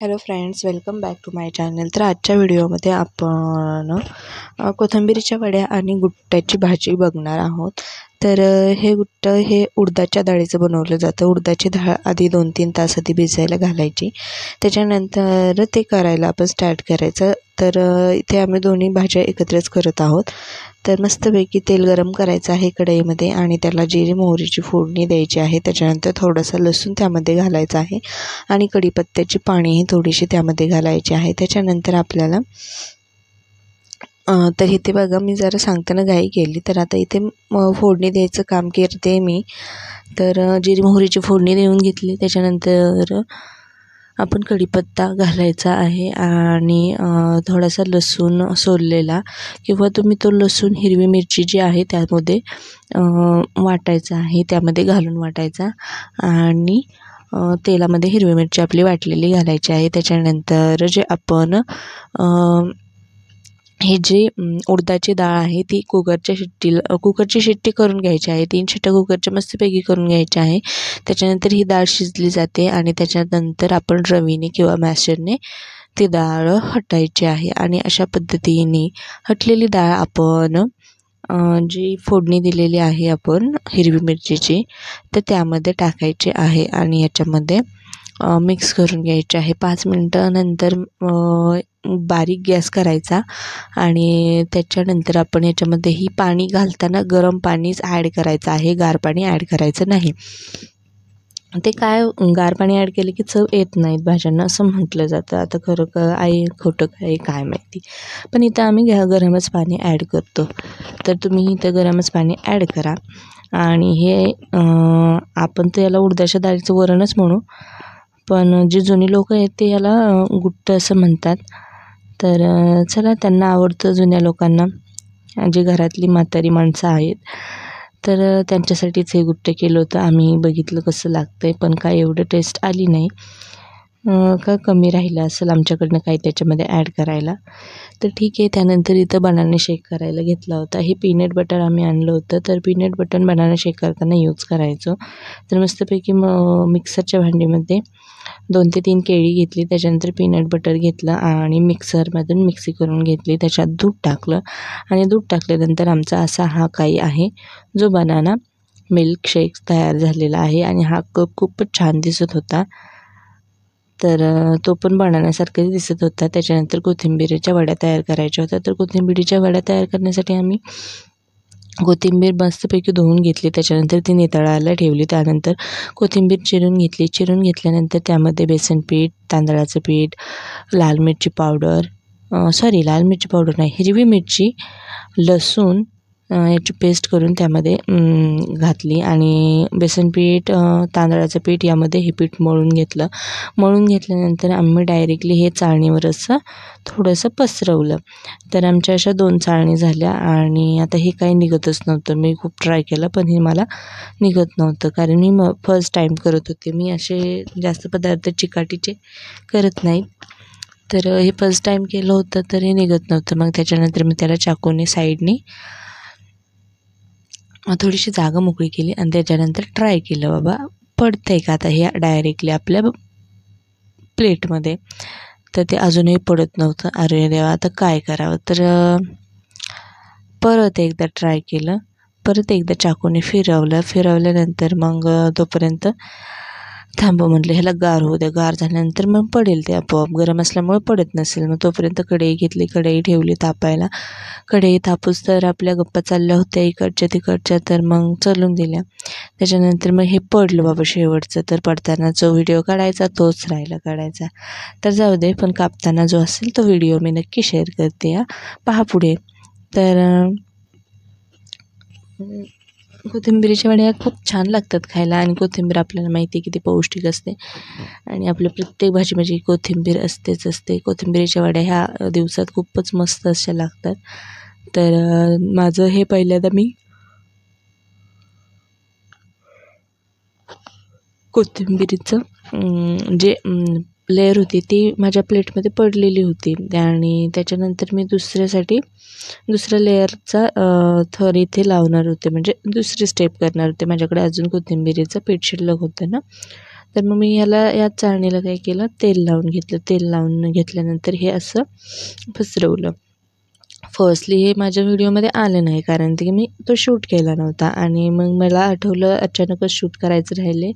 Hello friends, welcome back to my channel. तर आजच्या व्हिडिओमध्ये आपण कोथिंबीरीच्या वड्या आणि गुट्ट्याची भाजी बघणार आहोत। तर हे गुट्ट हे उडदाच्या डाळीचं बनवलं जातं। उडदाची डाळ आधी 2-3 तास आधी भिजायला घालायची, त्याच्यानंतर ते करायला आपण स्टार्ट करायचं। तर इथे आम्ही दोन्ही भाज्या एकत्रच करत आहोत। तर मस्तपैकी तेल गरम करायचं आहे कढईमध्ये आणि त्याला जिरे मोहरीची फोडणी द्यायची आहे। त्याच्यानंतर थोडासा लसूण त्यामध्ये घालायचा आहे आणि कढीपत्त्याची पाणीही थोडीशी त्यामध्ये घालायची आहे। त्याच्यानंतर आपल्याला तर इथे बघा, मी जरा सांगताना घाई केली, तर आता इथे फोडणी द्यायचं काम करते मी। तर जिरे मोहरीची फोडणी देऊन घेतली, त्याच्यानंतर आपण कढीपत्ता घालायचा आहे आणि थोडासा लसूण सोललेला किंवा तुम्ही तो लसूण हिरवी मिरची जी आहे त्यामध्ये वाटायचा आहे, त्यामध्ये घालून वाटायचा आणि तेलामध्ये हिरवी मिरची आपली वाटलेली घालायची आहे। त्याच्यानंतर जे आपण हे जे उडदाची डाळ आहे ती कुकरची शिट्टी करून घ्यायची आहे। 3 शिट्ट्या कुकरच्या मस्तपैकी करून घ्यायच्या आहे। त्याच्यानंतर ही डाळ शिजली जाते आणि त्याच्यानंतर आपण रवीने किंवा मॅशरने ती डाळ हटायची आहे आणि अशा पद्धतीने हटलेली डाळ आपण जी फोडणी दिलेली आहे आपण हिरवी मिरचीची, तर त्यामध्ये टाकायची आहे आणि याच्यामध्ये मिक्स करून घ्यायचे आहे। 5 मिनटानंतर बारीक गॅस करायचा आणि त्याच्यानंतर आपण याच्यामध्ये ही पाणी घालताना गरम पाणीच ॲड करायचं आहे, गार पाणी ॲड करायचं नाही। ते काय, गार पाणी ॲड केलं की चव येत नाहीत भाज्यांना असं म्हटलं जातं। आता खरं आहे खोटं काय माहिती, पण इथं आम्ही गरमच पाणी ॲड करतो। तर तुम्ही इथं गरमच पाणी ॲड करा आणि हे आपण तर याला उडदाच्या डाळीचं वरणच म्हणू, पण जे जुनी लोक आहेत ते याला गुट्ट असं म्हणतात। तर चला, त्यांना आवडतं जुन्या लोकांना, जी घरातली म्हातारी माणसं आहेत, तर त्यांच्यासाठीच हे गुट्टे केलं होतं। आम्ही बघितलं कसं लागतंय, पण काय एवढं टेस्ट आली नाही, का कमी राहिलं असेल आमच्याकडनं काही त्याच्यामध्ये ॲड करायला। तर ठीक आहे। त्यानंतर इथं बनाना शेक करायला घेतला होता। हे पीनट बटर आम्ही आणलं होतं, तर पीनट बटर बनाना शेक करताना यूज करायचं। तर मस्तपैकी मिक्सरच्या भांडीमध्ये 2 ते 3 केळी घेतली, त्याच्यानंतर पीनट बटर घेतलं आणि मिक्सरमधून मिक्सी करून घेतली। त्याच्यात दूध टाकलं आणि दूध टाकल्यानंतर आमचा असा हा काही आहे जो बनाना मिल्क शेक तयार झालेला आहे आणि हा कप खूपच छान दिसत होता। तर तो पण बनवण्यासारखंच दिसत होता। त्याच्यानंतर कोथिंबीरीच्या वड्या तयार करायच्या होत्या। तर कोथिंबीरीच्या वड्या तयार करण्यासाठी आम्ही कोथिंबीर मस्तपैकी धुवून घेतली, त्याच्यानंतर ती नितळायला ठेवली। त्यानंतर कोथिंबीर चिरून घेतली, चिरून घेतल्यानंतर त्यामध्ये बेसन पीठ, तांदळाचं पीठ, लाल मिरची पावडर नाही, हिरवी मिरची, लसूण याची पेस्ट करून त्यामध्ये घातली आणि बेसन पीठ, तांदळाचं पीठ यामध्ये हे पीठ मळून घेतलं। मळून घेतल्यानंतर आम्ही डायरेक्टली हे चाळणीवर असं थोडंसं पसरवलं। तर आमच्या अशा 2 चाळणी झाल्या आणि आता हे काही निघतच नव्हतं। मी खूप ट्राय केलं, पण हे मला निघत नव्हतं, कारण मी फर्स्ट टाईम करत होते। मी असे जास्त पदार्थ चिकाटीचे करत नाही, तर हे फर्स्ट टाईम केलं होतं, तर हे निघत नव्हतं। मग त्याच्यानंतर मी त्याला चाकूने साईडने थोडीशी जागा मोकळी केली आणि त्याच्यानंतर ट्राय केलं, बाबा पडतंय का आता हे डायरेक्टली आपल्या प्लेटमध्ये। तर ते अजूनही पडत नव्हतं। अरे देवा, आता काय करावं? तर परत एकदा ट्राय केलं, परत एकदा चाकूने फिरवल्यानंतर मग तोपर्यंत थांबव म्हटलं, ह्याला गार होऊ द्या, गार झाल्यानंतर मग पडेल ते आपोआप, गरम असल्यामुळे पडत नसेल। मग तोपर्यंत कढई घेतली, कढई ठेवली तापायला। कढई तापूस तर आपल्या गप्पा चालल्या होत्या इकडच्या तिकडच्या, तर मग चलून दिल्या। त्याच्यानंतर मग हे पडलं बाबा शेवटचं, तर पडताना जो व्हिडिओ काढायचा तोच राहिला काढायचा। तर जाऊ दे, पण कापताना जो असेल तो व्हिडिओ मी नक्की शेअर करते, पहा पुढे। तर कोथिंबीरीच्या वड्या खूप छान लागतात खायला आणि कोथिंबीर आपल्याला माहिती आहे किती पौष्टिक असते आणि आपल्या प्रत्येक भाजीमध्ये कोथिंबीर असते। कोथिंबीरीच्या वड्या ह्या दिवसात खूपच मस्त अशा लागतात। तर माझं हे पहिल्यांदा मी कोथिंबीरीचं जे लेयर होती ती माझ्या प्लेटमध्ये पडलेली होती आणि त्याच्यानंतर मी दुसऱ्या लेअरचा थर इथे लावणार होते, म्हणजे दुसरी स्टेप करणार होते। माझ्याकडे अजून कोथिंबीरीचं पीठ शिल्लक होतं ना, तर मग मी याच चाळणीला काय केलं, तेल लावून घेतलं. तेल लावून घेतल्यानंतर हे असं पसरवलं. फर्स्टली हे माझ्या व्हिडिओमध्ये आलं नाही, कारण की मी तो शूट केला नव्हता. आणि मग मला आठवलं अचानकच शूट करायचं राहिले.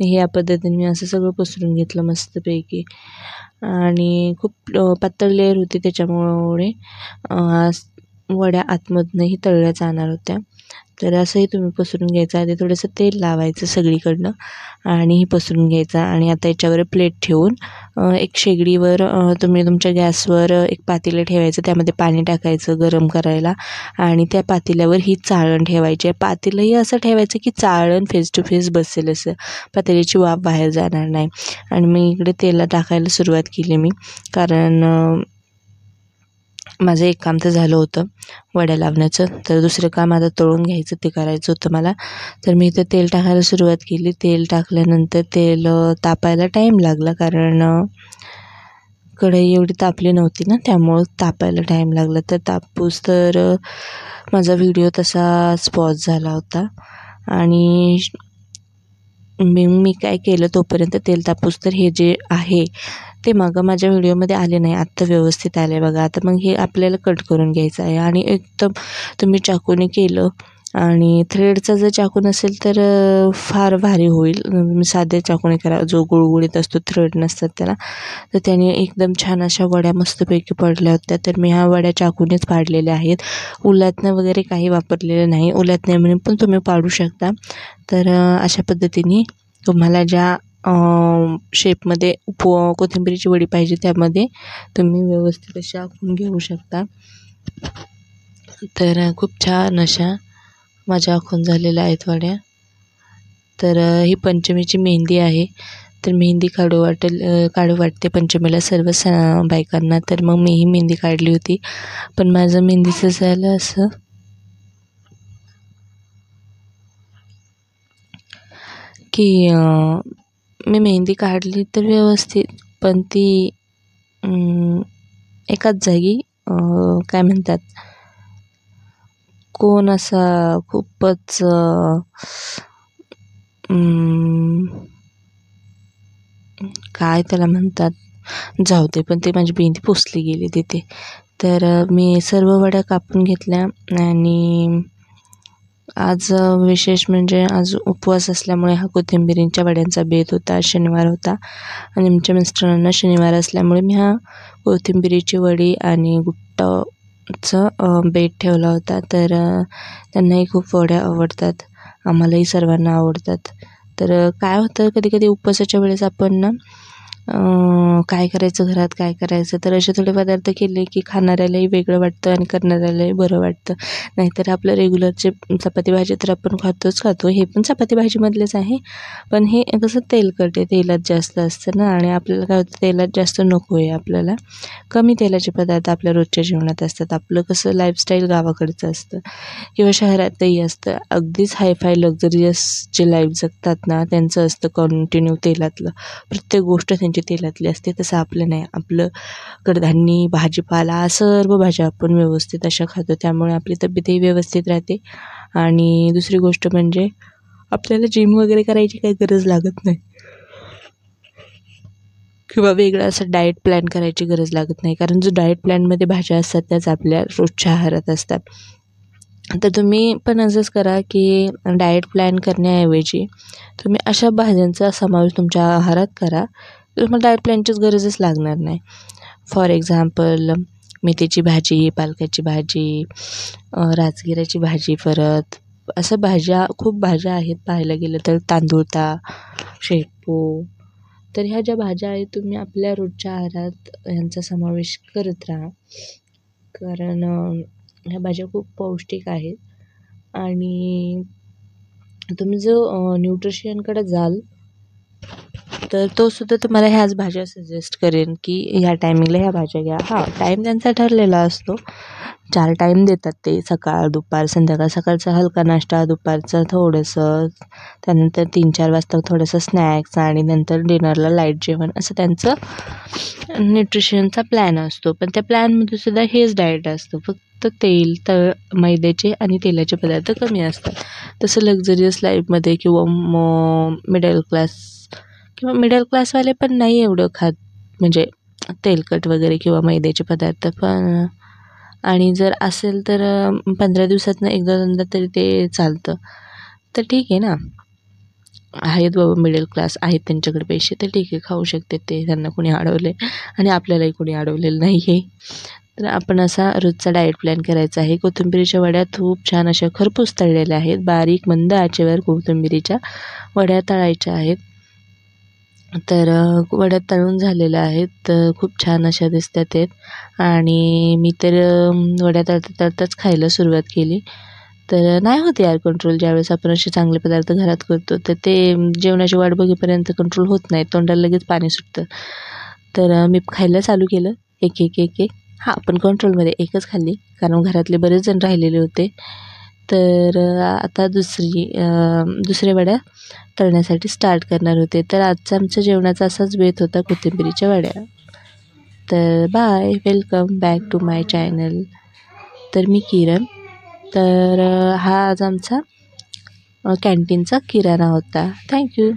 ह्या पद्धतीने मी असं सगळं पसरून घेतलं मस्तपैकी. आणि खूप पातळ लेअर होती, त्याच्यामुळे वड्या आतमधनंही तळल्या जाणार होत्या. तर असंही तुम्ही पसरून घ्यायचं. आधी थोडंसं तेल लावायचं सगळीकडनं आणि पसरून घ्यायचं. आणि आता याच्यावर प्लेट ठेवून एक शेगडीवर तुम्ही तुमच्या गॅसवर एक पातेलं ठेवायचं, त्यामध्ये पाणी टाकायचं गरम करायला आणि त्या पातेल्यावर ही चाळण ठेवायची. पातेलंही असं ठेवायचं की चाळण फेस टू फेस बसेल, असं पातेल्याची वाफ बाहेर जाणार नाही. आणि मग इकडे तेला टाकायला सुरुवात केली मी, कारण माझं एक काम तर झालं होतं वड्या लावण्याचं, तर दुसरं काम आता तळून घ्यायचं ते करायचं होतं मला. तर मी इथं तेल टाकायला सुरुवात केली. तेल टाकल्यानंतर तेल तापायला टाईम लागला, कारण कढई एवढी तापली नव्हती ना, त्यामुळं तापायला टाईम लागला. तर तापूस तर माझा व्हिडिओ तसाच पॉज झाला होता. आणि मी काय केलं, तोपर्यंत तेल तापूस तर हे जे आहे ते माझ्या व्हिडिओमध्ये आले नाही, आत्ता व्यवस्थित आले बघा. आता मग हे आपल्याला कट करून घ्यायचं आहे. आणि एकदम तुम्ही चाकूने केलं आणि थ्रेडचा जर चाकू नसेल तर फार भारी होईल. साध्या चाकूने करा, जो गुळगुळीत असतो, थ्रेड नसतात त्याला. तर त्याने एकदम छान अशा वड्या मस्तपैकी पडल्या होत्या. तर मी ह्या वड्या चाकूनेच पाडलेल्या आहेत, उलथनं वगैरे काही वापरलेलं नाही. उलथणे म्हणून पण तुम्ही पाडू शकता. तर अशा पद्धतीने तुम्हाला ज्या शेपमध्ये कोथिंबीरीची वडी पाहिजे त्यामध्ये तुम्ही व्यवस्थित अशा आखून घेऊ शकता. तर खूप छान अशा माझ्या आखून झालेल्या आहेत वड्या. तर ही पंचमीची मेहंदी आहे. तर मेहंदी काढू वाटते पंचमीला सर्व बायकांना. तर मग मी ही मेहंदी काढली होती, पण माझं मेहंदीचं झालं असं की मी मेहंदी काढली तर व्यवस्थित, पण ती एकाच जागी काय म्हणतात, कोण असा खूपच काय त्याला म्हणतात, जाऊ दे, पण ते माझी मेहंदी पुसली गेली तिथे. तर मी सर्व वड्या कापून घेतल्या. आणि आज विशेष म्हणजे आज उपवास असल्यामुळे हा कोथिंबिरींच्या वड्यांचा बेत होता. शनिवार होता आणि आमच्या मिस्टरांना शनिवार असल्यामुळे मी हा कोथिंबिरीची वडी आणि गुट्टाचं बेत ठेवला होता. तर त्यांनाही खूप वड्या आवडतात, आम्हालाही सर्वांना आवडतात. तर काय होतं, कधी कधी उपवासाच्या वेळेस आपण ना काय करायचं घरात, काय करायचं, तर असे थोडे पदार्थ केले की खाणाऱ्यालाही वेगळं वाटतं आणि करणाऱ्यालाही बरं वाटतं. नाहीतर आपलं रेग्युलरचे चपाती भाजी तर आपण खातो, हे पण चपाती भाजीमधलेच आहे, पण हे कसं तेलकट आहे, तेलात जास्त असतं ना. आणि आपल्याला काय होतं, तेलात जास्त नको आहे, आपल्याला कमी तेलाचे पदार्थ आपल्या रोजच्या जेवणात असतात. आपलं कसं लाईफस्टाईल गावाकडचं असतं किंवा शहरातही असतं, अगदीच हायफाय लक्झरियस जे लाईफ जगतात ना, त्यांचं असतं कंटिन्यू तेलातलं, प्रत्येक गोष्ट त्यांची तेलातली असते. तसं आपलं नाही, आपलं कडधान्य, भाजीपाला, सर्व भाज्या आपण व्यवस्थित अशा खातो, त्यामुळे आपली तब्येतही व्यवस्थित राहते. आणि दुसरी गोष्ट म्हणजे आपल्याला जिम वगैरे करायची काही गरज लागत नाही किंवा वेगळं असं डाएट प्लॅन करायची गरज लागत नाही, कारण जो डाएट प्लॅनमध्ये भाज्या असतात त्याच आपल्या रोजच्या आहारात असतात. तर तुम्ही पण असंच करा की डाएट प्लॅन करण्याऐवजी तुम्ही अशा भाज्यांचा समावेश तुमच्या आहारात करा, तुम्हाला डाएट प्लॅनचीच गरजच लागणार नाही. फॉर एक्झाम्पल मेथीची भाजी, पालकाची भाजी, राजगिराची भाजी, परत असं खूप भाज्या आहेत पाहायला गेलं तर, तांदूळता, शेपू. तर ह्या ज्या भाज्या आहेत तुम्ही आपल्या रोजच्या आहारात ह्यांचा समावेश करत राहा, कारण ह्या भाज्या खूप पौष्टिक आहेत. आणि तुम्ही जो न्यूट्रिशियनकडे जाल तर तो सुद्धा तुम्हाला ह्याच भाज्या सजेस्ट करेन की ह्या टायमिंगला ह्या भाज्या घ्या. टाईम त्यांचा ठरलेला असतो, 4 टाईम देतात ते, सकाळ, दुपार, संध्याकाळ. सकाळचा हलका नाश्ता, दुपारचं थोडंसं, त्यानंतर 3-4 वाजता थोडंसं स्नॅक्स आणि नंतर डिनरला लाईट जेवण, असं त्यांचं न्यूट्रिशनचा प्लॅन असतो. पण त्या प्लॅनमध्ये सुद्धा हेच डाएट असतं, फक्त मैद्याचे आणि तेलाचे पदार्थ कमी असतात. तसं लक्झरियस लाईफमध्ये किंवा मिडल क्लास किंवा मिडल क्लासवाले पण नाही एवढं खात, म्हणजे तेलकट वगैरे किंवा मैद्याचे पदार्थ. पण आणि जर असेल तर 15 दिवसातनं एकदा दोनदा तरी ते चालतं. तर ठीक आहे ना, आहेत बाबा मिडल क्लास, आहेत त्यांच्याकडे पैसे, तर ठीक आहे, खाऊ शकते ते, त्यांना कोणी अडवले आणि आपल्यालाही कोणी अडवलेलं नाही आहे. तर आपण असा रोजचा डाएट प्लॅन करायचा आहे. कोथिंबिरीच्या वड्या खूप छान अशा खरपूस तळलेल्या आहेत. बारीक मंद आचेवर कोथिंबिरीच्या वड्या तळायच्या आहेत. तर वड्या तळून झालेल्या आहेत, तर खूप छान अशा दिसतात आहेत. आणि मी तर वड्या तळताच खायला सुरुवात केली. तर नाही होत यार कंट्रोल, ज्यावेळेस आपण असे चांगले पदार्थ घरात करतो तर ते जेवणाची वाट बघेपर्यंत कंट्रोल होत नाही, तोंडाला लगेच पाणी सुटतं. तर मी खायला चालू केलं एक एक एक एक. हां, पण कंट्रोलमध्ये एकच खाल्ली, कारण घरातले बरेच जण राहिलेले होते. तर आता दुसऱ्या वड्या तळण्यासाठी स्टार्ट करणार होते. तर आजचा आमच्या जेवणाचा असाच बेत होता, कोथिंबिरीच्या वड्या. तर bye, welcome back to my channel. तर मी किरण. तर हा आज आमचा कॅन्टीनचा किराणा होता. थँक्यू.